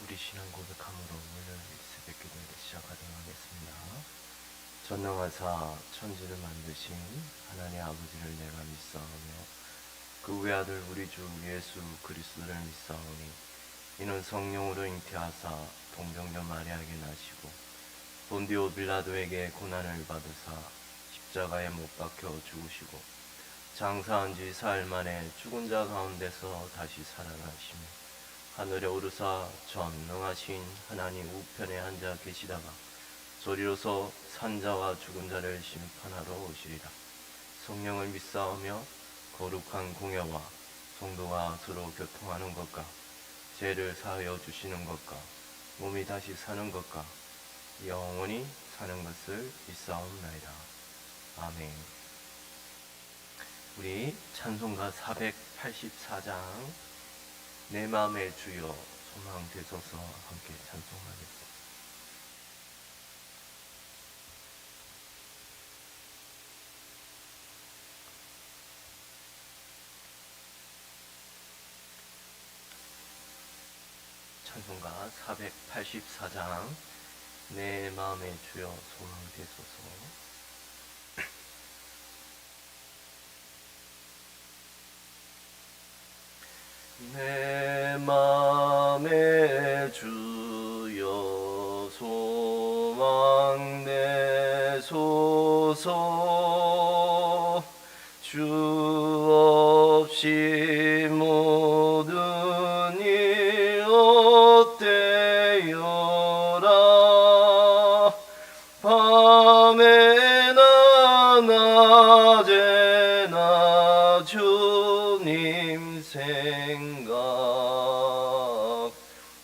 우리 신앙 고백함으로 오늘 새벽 기도를 시작하도록 하겠습니다. 전능하사 천지를 만드신 하나님 아버지를 내가 믿사오며 그 외아들 우리 주 예수 그리스도를 믿사오니 이는 성령으로 잉태하사 동정녀 마리아에게 나시고 본디오 빌라도에게 고난을 받으사 십자가에 못 박혀 죽으시고 장사한 지 사흘 만에 죽은 자 가운데서 다시 살아나시며 하늘에 오르사 전능하신 하나님 우편에 앉아 계시다가 소리로서 산자와 죽은 자를 심판하러 오시리라. 성령을 믿사오며 거룩한 공회와 성도가 서로 교통하는 것과 죄를 사하여 주시는 것과 몸이 다시 사는 것과 영원히 사는 것을 믿사옵나이다. 아멘. 우리 찬송가 484장 내 마음의 주여 소망 되소서 함께 찬송하겠습니다. 찬송가 484장 내 마음의 주여 소망 되소서. 내 맘의 주여 소망 내소서. 주 없이 모든 일 어때여라. 밤에나 낮에나 주님 생각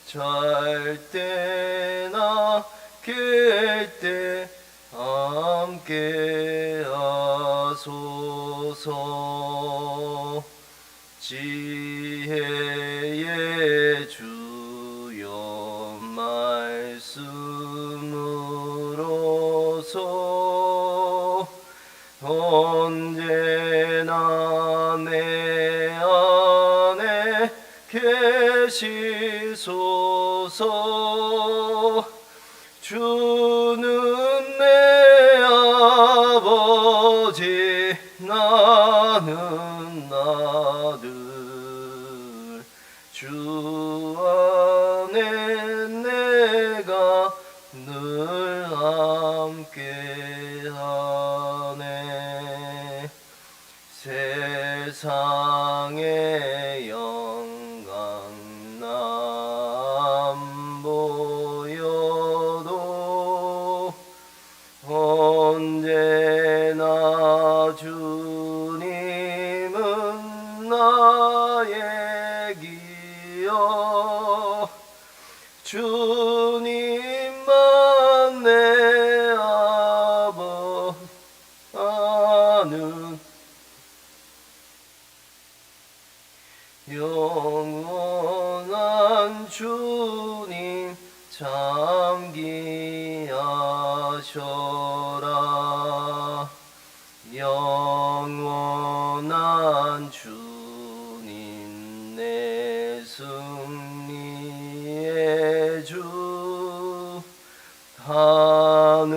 잘 때나 깰 때 함께 하소서. 지혜의 주여 말씀으로서 언제나 내 안에 계시소서. 주는 내 아버지 나는 아들. 주 안에 내가 늘 함께하네. 세상의 영광 안 보여도 언제나 주님은 나의 기여. 주님만 내 아버 아는 영원한 주님 참기하셔라. 영원한 주님 내 승리의 주. 하늘의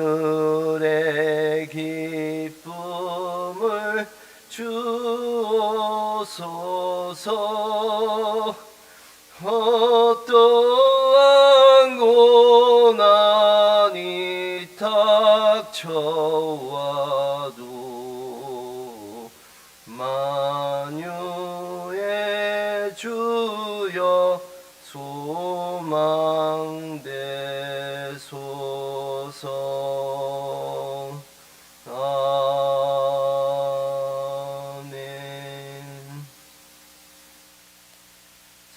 기쁨을 주옵소서. 어떠한 고난이 닥쳐와도 만유의 주여 소망 되소서. 아멘.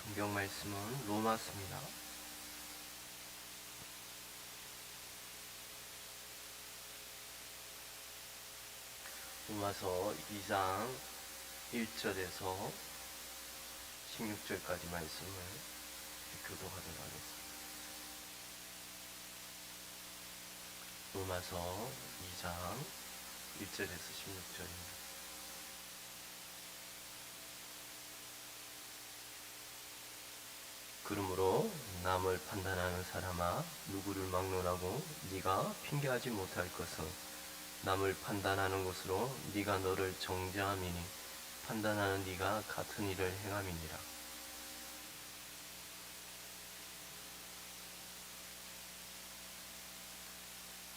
성경 말씀은 로마서입니다. 로마서 2장 1절에서 16절까지 말씀을 교독하도록 하겠습니다. 로마서 2장 1절에서 16절입니다. 그러므로 남을 판단하는 사람아, 누구를 막론하고 네가 핑계하지 못할 것은 남을 판단하는 것으로 네가 너를 정죄함이니 판단하는 네가 같은 일을 행함이니라.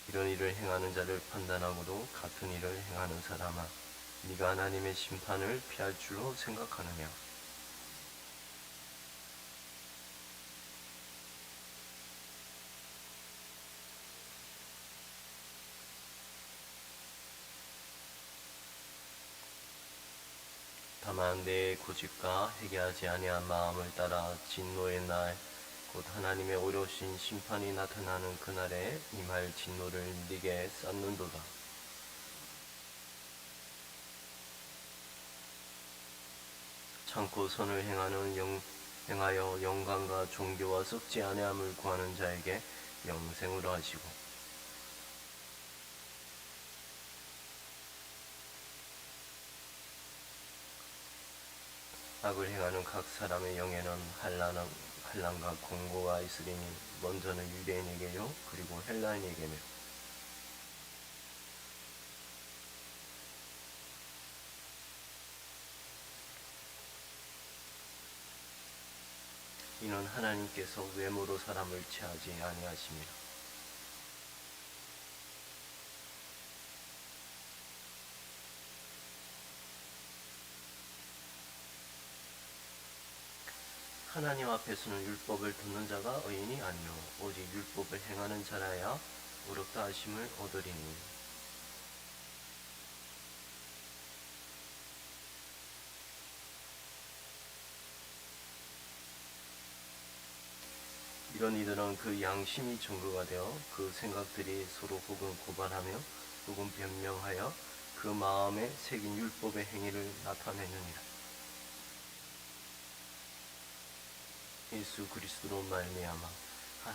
이런 일을 행하는 자를 판단하고도 같은 일을 행하는 사람아, 네가 하나님의 심판을 피할 줄로 생각하느냐. 다만 내 고집과 회개하지 아니한 마음을 따라 진노의 날, 곧 하나님의 어려우신 심판이 나타나는 그날에 임할 진노를 네게 쌓는도다. 참고 선을 행하여 영광과 존귀와 썩지 아니함을 구하는 자에게 영생으로 하시고, 악을 행하는 각 사람의 영에는 한란과 공고가 있으리니 먼저는 유대인에게요 그리고 헬라인에게며 이는 하나님께서 외모로 사람을 취하지 아니하심이라. 하나님 앞에서는 율법을 듣는 자가 의인이 아니요 오직 율법을 행하는 자라야 의롭다 하심을 얻으리니. 이런 이들은 그 양심이 증거가 되어 그 생각들이 서로 혹은 고발하며 혹은 변명하여 그 마음에 새긴 율법의 행위를 나타내느니라. 예수 그리스도로 말미암아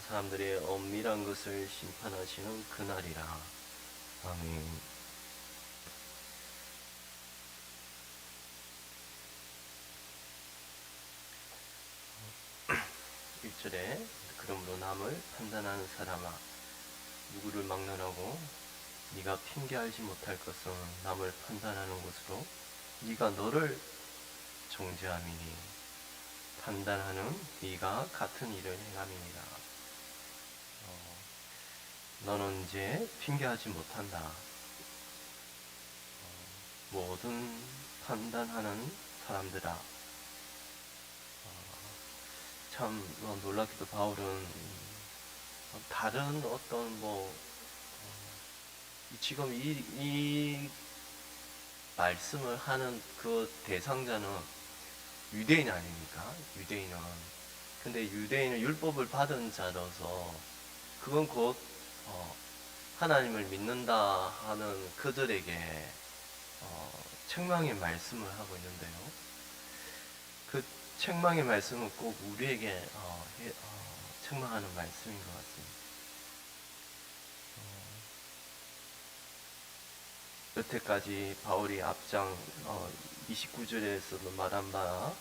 사람들의 엄밀한 것을 심판하시는 그날이라. 아멘. 1절에 그러므로 남을 판단하는 사람아, 누구를 막론하고 네가 핑계하지 못할 것은 남을 판단하는 것으로 네가 너를 정죄함이니 판단하는 네가 같은 일을 행함이니라. 너는 이제 핑계하지 못한다. 모든 판단하는 사람들아. 참 놀랍게도 바울은 다른 어떤 지금 이 말씀을 하는 그 대상자는 유대인 아닙니까? 유대인은. 근데 유대인은 율법을 받은 자로서 그건 곧 하나님을 믿는다 하는 그들에게 책망의 말씀을 하고 있는데요. 그 책망의 말씀은 꼭 우리에게 책망하는 말씀인 것 같습니다. 여태까지 바울이 앞장 29절에서도 말한 바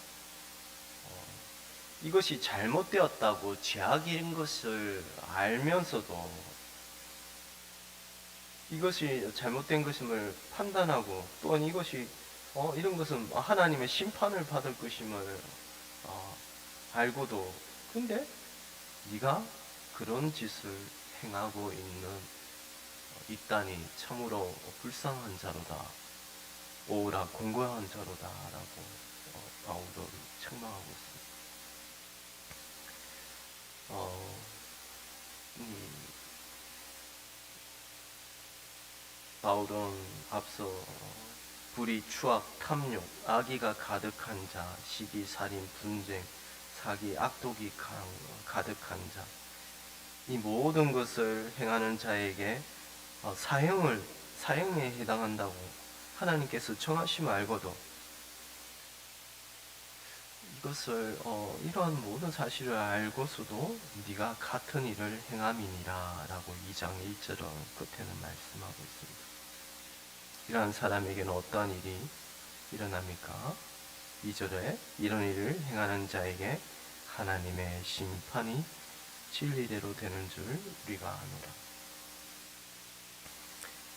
이것이 잘못되었다고 죄악인 것을 알면서도 이것이 잘못된 것임을 판단하고 또한 이것이 이런 것은 하나님의 심판을 받을 것임을 알고도 근데 네가 그런 짓을 행하고 있다니 참으로 불쌍한 자로다. 오라 공고한 자로다 라고 바울을 책망하고 있습니다. 바울은 앞서 불의, 추악, 탐욕, 악의가 가득한 자, 시기, 살인, 분쟁, 사기, 악독이 가득한 자, 이 모든 것을 행하는 자에게 사형에 해당한다고 하나님께서 정하심을 알고도 이것을 이러한 모든 사실을 알고서도 네가 같은 일을 행함이니라 라고 2장 1절은 끝에는 말씀하고 있습니다. 이러한 사람에게는 어떠한 일이 일어납니까? 2절에 이런 일을 행하는 자에게 하나님의 심판이 진리대로 되는 줄 우리가 아노라.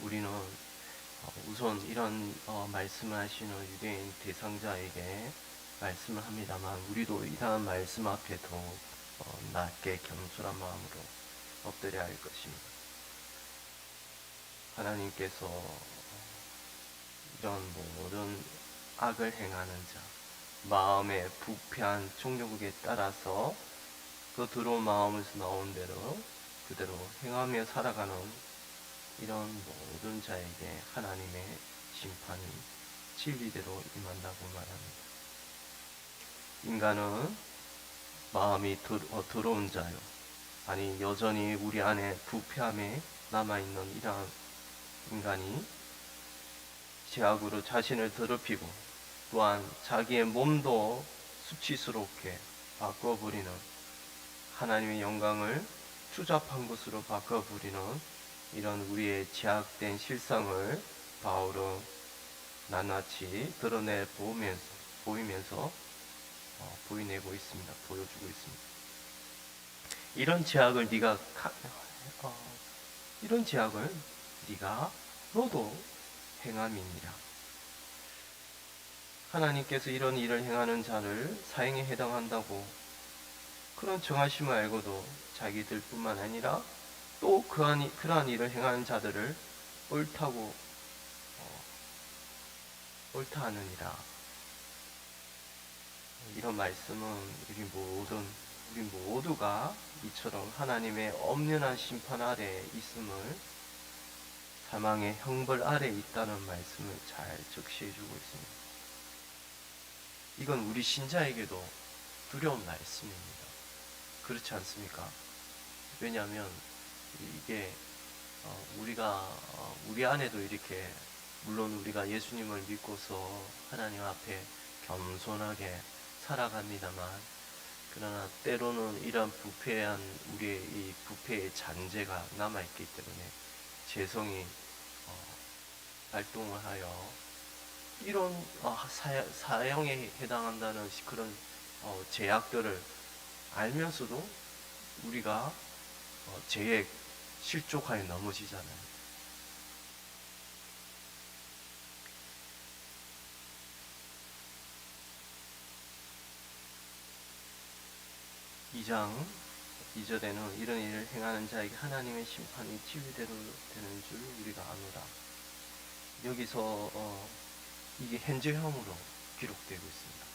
우리는 우선 이런 말씀을 하시는 유대인 대상자에게 말씀을 합니다만, 우리도 이러한 말씀 앞에 더 낮게 겸손한 마음으로 엎드려야 할 것입니다. 하나님께서 이런 모든 악을 행하는 자, 마음의 부패한 종교국에 따라서 그 더러운 마음에서 나온 대로 그대로 행하며 살아가는 이런 모든 자에게 하나님의 심판이 진리대로 임한다고 말합니다. 인간은 마음이 더러운 자요, 아니 여전히 우리 안에 부패함에 남아있는 이러한 인간이 죄악으로 자신을 더럽히고 또한 자기의 몸도 수치스럽게 바꿔버리는, 하나님의 영광을 추잡한 것으로 바꿔버리는 이런 우리의 죄악된 실상을 바울은 낱낱이 드러내 보이면서 보여내고 있습니다. 보여주고 있습니다. 이런 죄악을 네가 너도 행함이니라. 하나님께서 이런 일을 행하는 자를 사형에 해당한다고 그런 정하심을 알고도 자기들 뿐만 아니라 또 그러한 일을 행하는 자들을 옳다 하느니라. 이런 말씀은 우리 모두가 이처럼 하나님의 엄연한 심판 아래에 있음을, 사망의 형벌 아래에 있다는 말씀을 잘 적시해 주고 있습니다. 이건 우리 신자에게도 두려운 말씀입니다. 그렇지 않습니까? 왜냐하면 이게 우리 안에도 이렇게, 물론 우리가 예수님을 믿고서 하나님 앞에 겸손하게 살아갑니다만, 그러나 때로는 이러한 부패한 우리의 이 부패의 잔재가 남아있기 때문에 죄성이 발동을 하여 이런 사형에 해당한다는 그런 제약들을 알면서도 우리가 죄에 실족하여 넘어지잖아요. 2장 2절에는 이런 일을 행하는 자에게 하나님의 심판이 진리대로 되는 줄 우리가 아노라. 여기서 이게 현재형으로 기록되고 있습니다.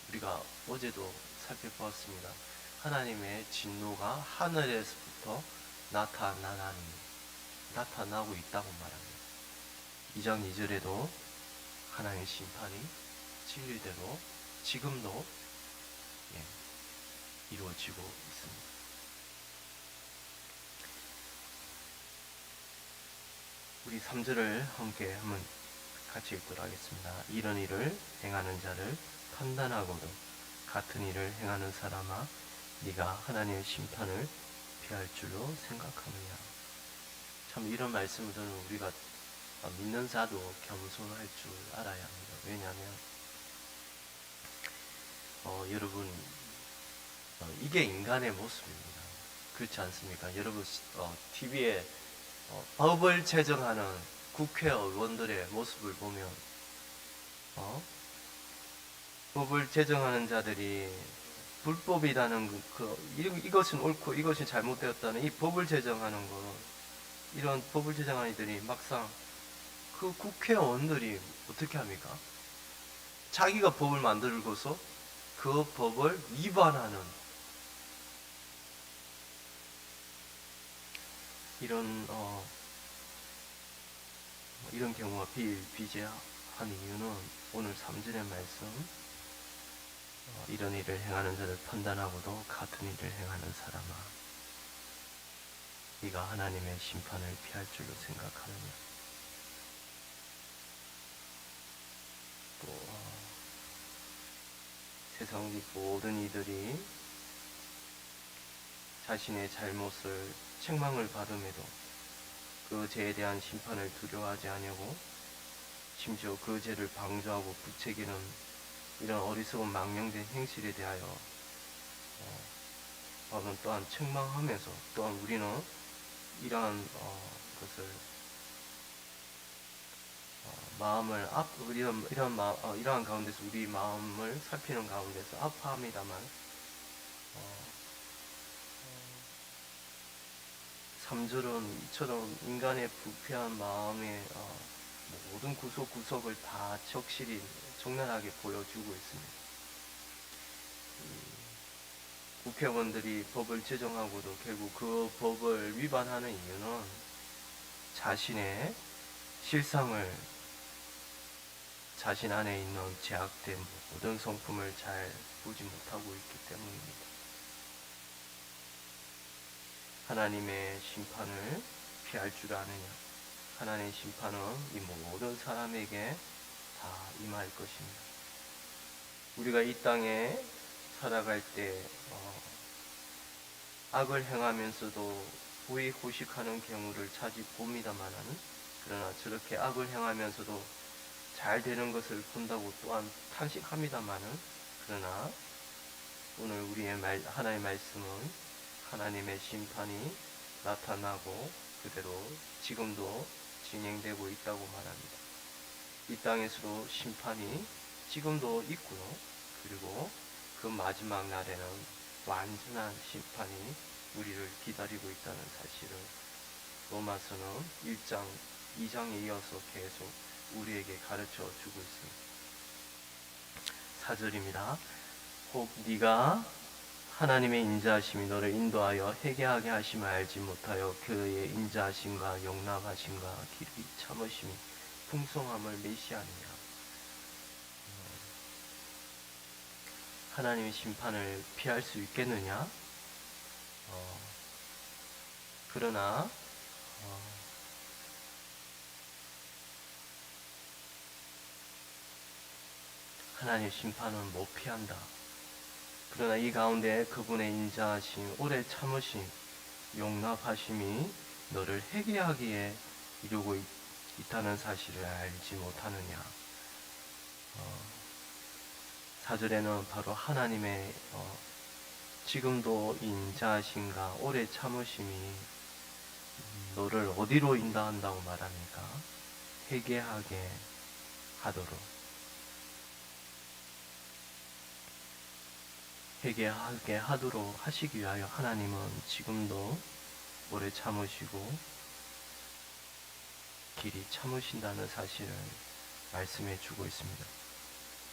우리가 어제도 살펴보았습니다. 하나님의 진노가 하늘에서부터 나타나고 있다고 말합니다. 2장 2절에도 하나님의 심판이 진리대로 지금도 이루어지고 있습니다. 우리 3절을 함께 한번 같이 읽도록 하겠습니다. 이런 일을 행하는 자를 판단하고도 같은 일을 행하는 사람아, 네가 하나님의 심판을 피할 줄로 생각하느냐. 참 이런 말씀을 들으면 우리가 믿는 자도 겸손할 줄 알아야 합니다. 왜냐하면 여러분, 이게 인간의 모습입니다. 그렇지 않습니까? 여러분, TV에 법을 제정하는 국회의원들의 모습을 보면 법을 제정하는 자들이 불법이라는 이것은 옳고 이것이 잘못되었다는 이 법을 제정하는 것, 이런 법을 제정하는 이들이 막상 그 국회의원들이 어떻게 합니까? 자기가 법을 만들고서 그 법을 위반하는 이런 경우가 비일비재한 이유는 오늘 3절의 말씀, 이런 일을 행하는 자를 판단하고도 같은 일을 행하는 사람아, 네가 하나님의 심판을 피할 줄로 생각하느냐. 또 세상 모든 이들이 자신의 잘못을 책망을 받음에도 그 죄에 대한 심판을 두려워하지 아니하고 심지어 그 죄를 방조하고 부추기는 이런 어리석은 망령된 행실에 대하여 또한 책망하면서 또한 우리는 이러한 것을 마음을 이러한 가운데서 우리 마음을 살피는 가운데서 아파합니다만 3절은 이처럼 인간의 부패한 마음의 모든 구석구석을 다 적실히 적나라하게 보여주고 있습니다. 국회의원들이 법을 제정하고도 결국 그 법을 위반하는 이유는 자신의 실상을, 자신 안에 있는 제약된 모든 성품을 잘 보지 못하고 있기 때문입니다. 하나님의 심판을 피할 줄 아느냐? 하나님의 심판은 이 모든 사람에게 다 임할 것입니다. 우리가 이 땅에 살아갈 때 악을 행하면서도 호의호식하는 경우를 자주 봅니다마는, 그러나 저렇게 악을 행하면서도 잘 되는 것을 본다고 또한 탄식합니다마는, 그러나 오늘 우리의 하나님의 말씀은 하나님의 심판이 나타나고 그대로 지금도 진행되고 있다고 말합니다. 이 땅에서도 심판이 지금도 있고요. 그리고 그 마지막 날에는 완전한 심판이 우리를 기다리고 있다는 사실을 로마서는 1장, 2장에 이어서 계속 우리에게 가르쳐 주고 있습니다. 4절입니다. 혹 네가 하나님의 인자하심이 너를 인도하여 회개하게 하심을 알지 못하여 그의 인자하심과 용납하심과 길이 참으심이 풍성함을 메시하느냐. 하나님의 심판을 피할 수 있겠느냐? 그러나 하나님의 심판은 못 피한다. 그러나 이 가운데 그분의 인자하심, 오래 참으심, 용납하심이 너를 회개하기에 이루고 있다는 사실을 알지 못하느냐. 4절에는 바로 하나님의 지금도 인자하심과 오래 참으심이 너를 어디로 인도한다고 말합니까? 회개하게 하도록. 회개하게 하도록 하시기 위하여 하나님은 지금도 오래 참으시고 길이 참으신다는 사실을 말씀해 주고 있습니다.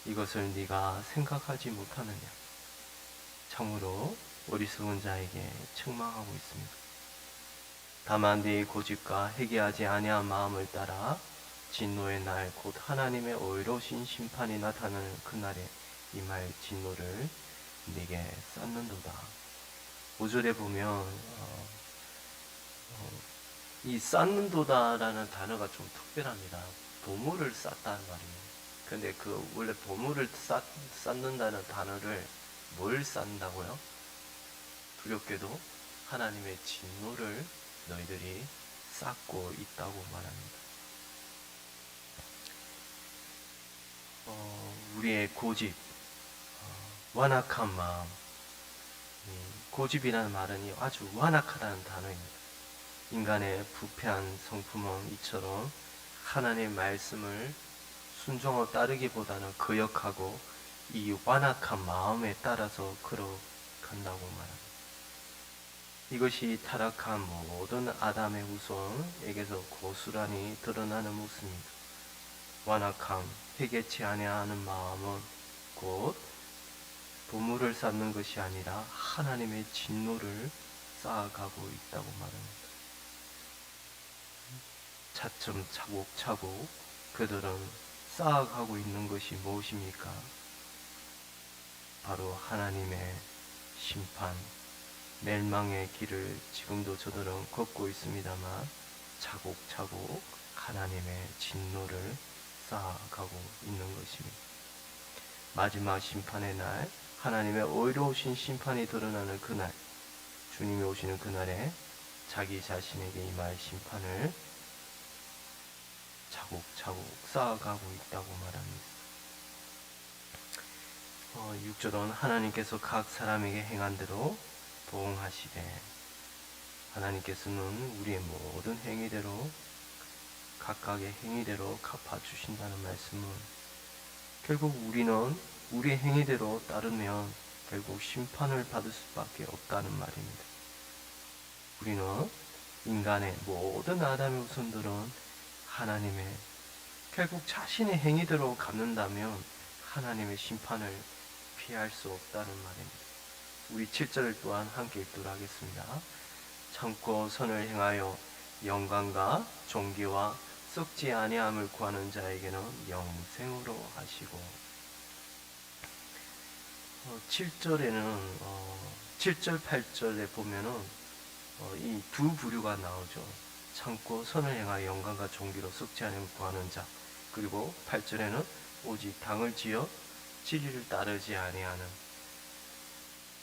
이것을 네가 생각하지 못하느냐? 참으로 어리석은 자에게 책망하고 있습니다. 다만 네 고집과 회개하지 아니한 마음을 따라 진노의 날 곧 하나님의 의로우신 심판이 나타나는 그날에 임할 진노를 네게 쌓는도다. 5절에 보면 이 쌓는도다라는 단어가 좀 특별합니다. 보물을 쌓다는 말이에요. 근데 그 원래 보물을 쌓는다는 단어를 뭘 쌓는다고요? 두렵게도 하나님의 진노를 너희들이 쌓고 있다고 말합니다. 우리의 고집, 완악한 마음, 고집이라는 말은 아주 완악하다는 단어입니다. 인간의 부패한 성품은 이처럼 하나님의 말씀을 순종하고 따르기보다는 거역하고 이 완악한 마음에 따라서 걸어간다고 말합니다. 이것이 타락한 모든 아담의 후손에게서 고스란히 드러나는 모습입니다. 완악함, 회개치 아니하는 마음은 곧 보물을 쌓는 것이 아니라 하나님의 진노를 쌓아가고 있다고 말합니다. 차츰 차곡차곡 그들은 쌓아가고 있는 것이 무엇입니까? 바로 하나님의 심판, 멸망의 길을 지금도 저들은 걷고 있습니다만 차곡차곡 하나님의 진노를 쌓아가고 있는 것입니다. 마지막 심판의 날, 하나님의 의로우신 심판이 드러나는 그날, 주님이 오시는 그날에 자기 자신에게 임할 심판을 차곡차곡 쌓아가고 있다고 말합니다. 6절은 하나님께서 각 사람에게 행한 대로 보응하시되 하나님께서는 우리의 모든 행위대로 각각의 행위대로 갚아주신다는 말씀은 결국 우리는 우리의 행위대로 따르면 결국 심판을 받을 수밖에 없다는 말입니다. 우리는 인간의 모든 아담의 후손들은 하나님의 결국 자신의 행위대로 갚는다면 하나님의 심판을 피할 수 없다는 말입니다. 우리 7절 또한 함께 읽도록 하겠습니다. 참고 선을 행하여 영광과 존귀와 썩지 아니함을 구하는 자에게는 영생으로 하시고 7절에는 7절 8절에 보면은 이 두 부류가 나오죠. 참고 선을 행하여 영광과 존귀로 썩지 아니함을 구하는 자, 그리고 8절에는 오직 당을 지어 진리를 따르지 아니하는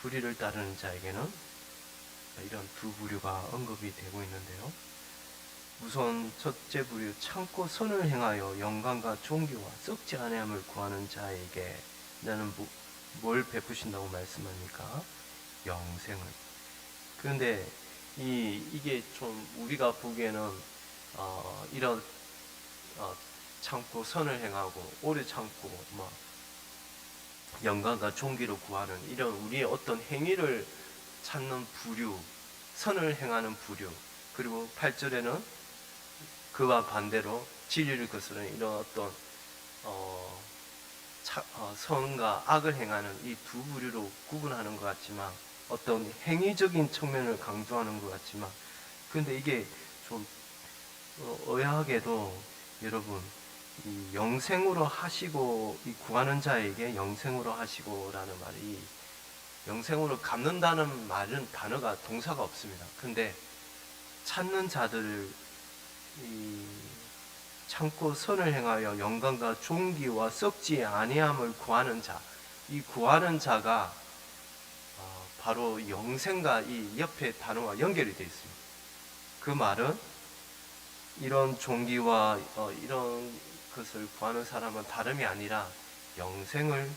불의를 따르는 자에게는 이런 두 부류가 언급이 되고 있는데요. 우선 첫째 부류, 참고 선을 행하여 영광과 존귀와 썩지 아니함을 구하는 자에게 나는 뭘 베푸신다고 말씀합니까? 영생을. 그런데 이게 좀 우리가 보기에는 이런 참고 선을 행하고 오래 참고 막 영광과 존귀를 구하는 이런 우리의 어떤 행위를 찾는 부류, 선을 행하는 부류, 그리고 8절에는 그와 반대로 진리를 거스르는 이런 어떤 선과 악을 행하는 이 두 부류로 구분하는 것 같지만, 어떤 행위적인 측면을 강조하는 것 같지만, 그런데 이게 좀 의아하게도 여러분, 이 영생으로 하시고, 이 구하는 자에게 영생으로 하시고라는 말이, 영생으로 갚는다는 말은 단어가 동사가 없습니다. 근데 찾는 자들을 참고 선을 행하여 영광과 존귀와 썩지 아니함을 구하는 자, 이 구하는 자가 바로 영생과 이 옆에 단어와 연결이 되어 있습니다. 그 말은 이런 존귀와 이런 것을 구하는 사람은 다름이 아니라 영생을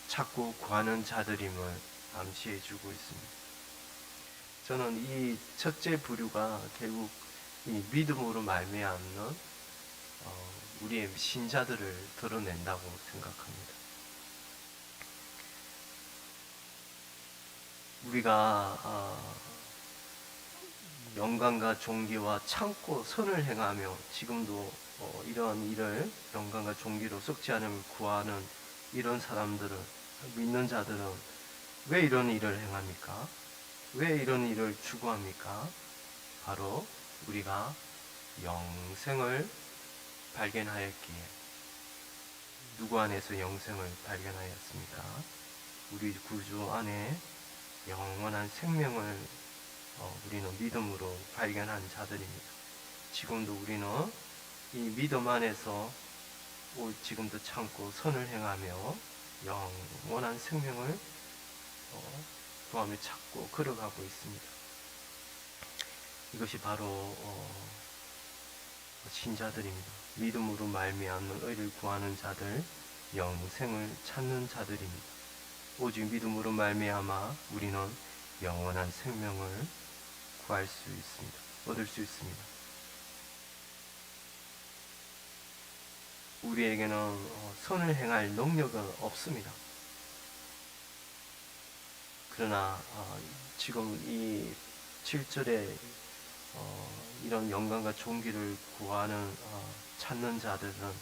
찾고 구하는 자들임을 암시해 주고 있습니다. 저는 이 첫째 부류가 결국 이 믿음으로 말미암는 우리의 신자들을 드러낸다고 생각합니다. 우리가 영광과 존귀와 참고 선을 행하며 지금도 이러한 일을 영광과 존귀로 썩지 않음을 구하는 이런 사람들은, 믿는 자들은 왜 이런 일을 행합니까? 왜 이런 일을 추구합니까? 바로 우리가 영생을 발견하였기에. 누구 안에서 영생을 발견하였습니까? 우리 구주 안에 영원한 생명을 우리는 믿음으로 발견한 자들입니다. 지금도 우리는 이 믿음 안에서 지금도 참고 선을 행하며 영원한 생명을 구하며 찾고 걸어가고 있습니다. 이것이 바로 신자들입니다. 믿음으로 말미암는 의를 구하는 자들, 영생을 찾는 자들입니다. 오직 믿음으로 말미암아 우리는 영원한 생명을 구할 수 있습니다. 얻을 수 있습니다. 우리에게는 선을 행할 능력은 없습니다. 그러나 지금 이 7절에 이런 영광과 존귀를 구하는 찾는 자들은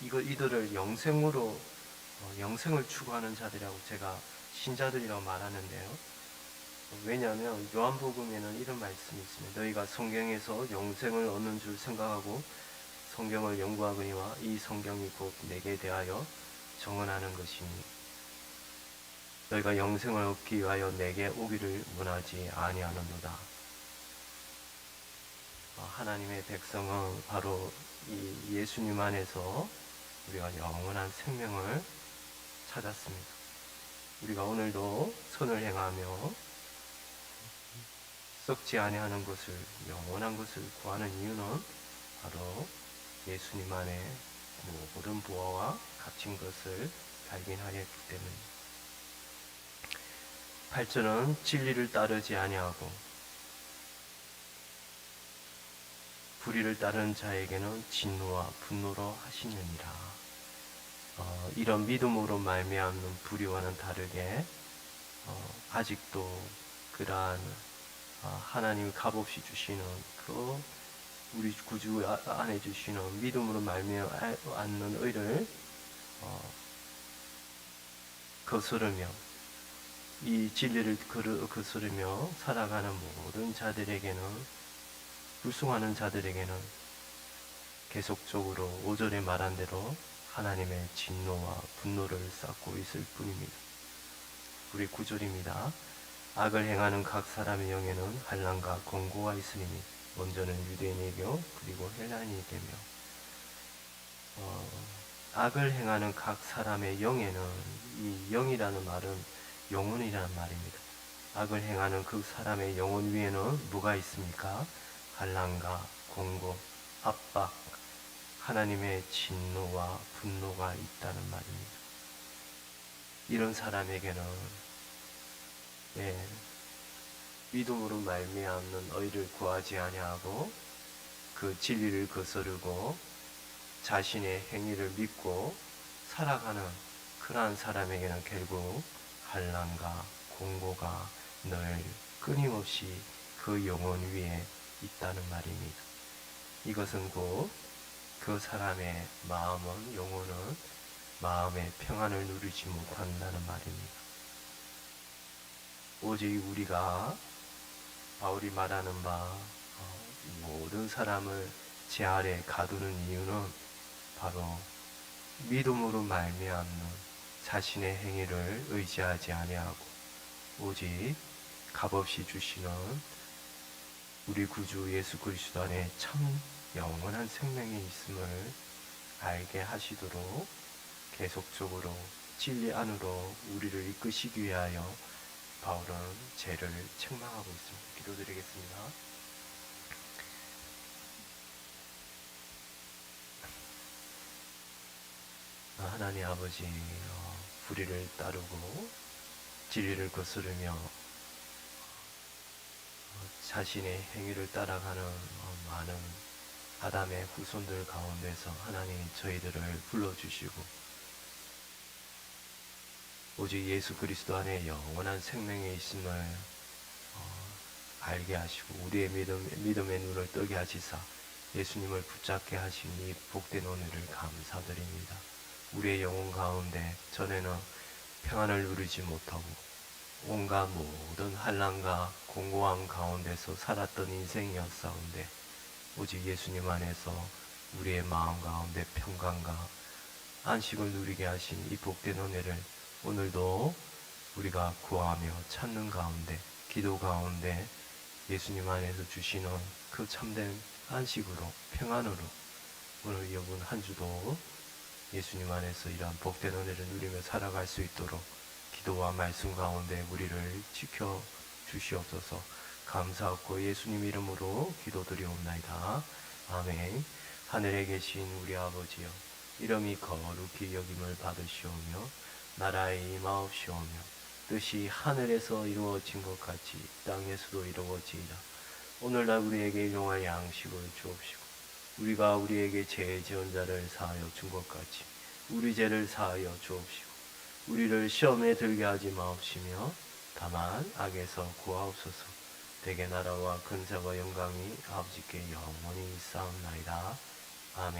이들을 영생으로 영생을 추구하는 자들이라고 제가 신자들이라고 말하는데요. 왜냐하면 요한복음에는 이런 말씀이 있습니다. 너희가 성경에서 영생을 얻는 줄 생각하고 성경을 연구하거니와 이 성경이 곧 내게 대하여 정언하는 것이니 너희가 영생을 얻기 위하여 내게 오기를 원하지 아니하는도다. 하나님의 백성은 바로 이 예수님 안에서 우리가 영원한 생명을 찾았습니다. 우리가 오늘도 선을 행하며 썩지 아니하는 것을, 영원한 것을 구하는 이유는 바로 예수님 안에 모든 부활과 갇힌 것을 발견하였기 때문입니다. 8절은 진리를 따르지 아니하고 불의를 따르는 자에게는 진노와 분노로 하시느니라. 이런 믿음으로 말미암는 불의와는 다르게 아직도 그러한 하나님이 값없이 주시는 그 우리 구주 안에 주시는 믿음으로 말미암는 의를 거스르며 이 진리를 거스르며 살아가는 모든 자들에게는, 불순하는 자들에게는 계속적으로 5절에 말한 대로 하나님의 진노와 분노를 쌓고 있을 뿐입니다. 우리 9절입니다. 악을 행하는 각 사람의 영에는 환난과 권고가 있으니 먼저는 유대인에게요 그리고 헬라인에게며. 악을 행하는 각 사람의 영에는, 이 영이라는 말은 영혼이라는 말입니다. 악을 행하는 그 사람의 영혼 위에는 뭐가 있습니까? 환난과 권고, 압박, 하나님의 진노와 분노가 있다는 말입니다. 이런 사람에게는 믿음으로 말미암는 의를 구하지 아니하고 그 진리를 거스르고 자신의 행위를 믿고 살아가는 그러한 사람에게는 결국 환난과 공고가 늘 끊임없이 그 영혼 위에 있다는 말입니다. 이것은 곧 그 사람의 마음은, 영혼은 마음의 평안을 누리지 못한다는 말입니다. 오직 우리가 바울이 말하는 바 모든 사람을 제 아래 가두는 이유는 바로 믿음으로 말미암는 자신의 행위를 의지하지 아니하고 오직 값없이 주시는 우리 구주 예수 그리스도 안에 참 영원한 생명이 있음을 알게 하시도록 계속적으로 진리 안으로 우리를 이끄시기 위하여 바울은 죄를 책망하고 있습니다. 기도드리겠습니다. 하나님 아버지, 불의를 따르고 진리를 거스르며 자신의 행위를 따라가는 많은 아담의 후손들 가운데서 하나님 저희들을 불러주시고 오직 예수 그리스도 안에 영원한 생명이 있음을 알게 하시고 우리의 믿음의 눈을 뜨게 하시사 예수님을 붙잡게 하신 이 복된 오늘을 감사드립니다. 우리의 영혼 가운데 전에는 평안을 누리지 못하고 온갖 모든 환난과 공고함 가운데서 살았던 인생이었사온데 오직 예수님 안에서 우리의 마음 가운데 평강과 안식을 누리게 하신 이 복된 은혜를 오늘도 우리가 구하며 찾는 가운데, 기도 가운데 예수님 안에서 주시는 그 참된 안식으로, 평안으로 오늘 이번 한 주도 예수님 안에서 이러한 복된 은혜를 누리며 살아갈 수 있도록 기도와 말씀 가운데 우리를 지켜 주시옵소서. 감사하고 예수님 이름으로 기도드리옵나이다. 아멘. 하늘에 계신 우리 아버지여, 이름이 거룩히 여김을 받으시오며 나라의 임하옵시오며 뜻이 하늘에서 이루어진 것 같이 땅에서도 이루어지이다. 오늘날 우리에게 일용할 양식을 주옵시고 우리가 우리에게 죄 지은 자를 사하여 준 것 같이 우리 죄를 사하여 주옵시고 우리를 시험에 들게 하지 마옵시며 다만 악에서 구하옵소서. 대개 나라와 근세와 영광이 아버지께 영원히 있사옵나이다. 아멘.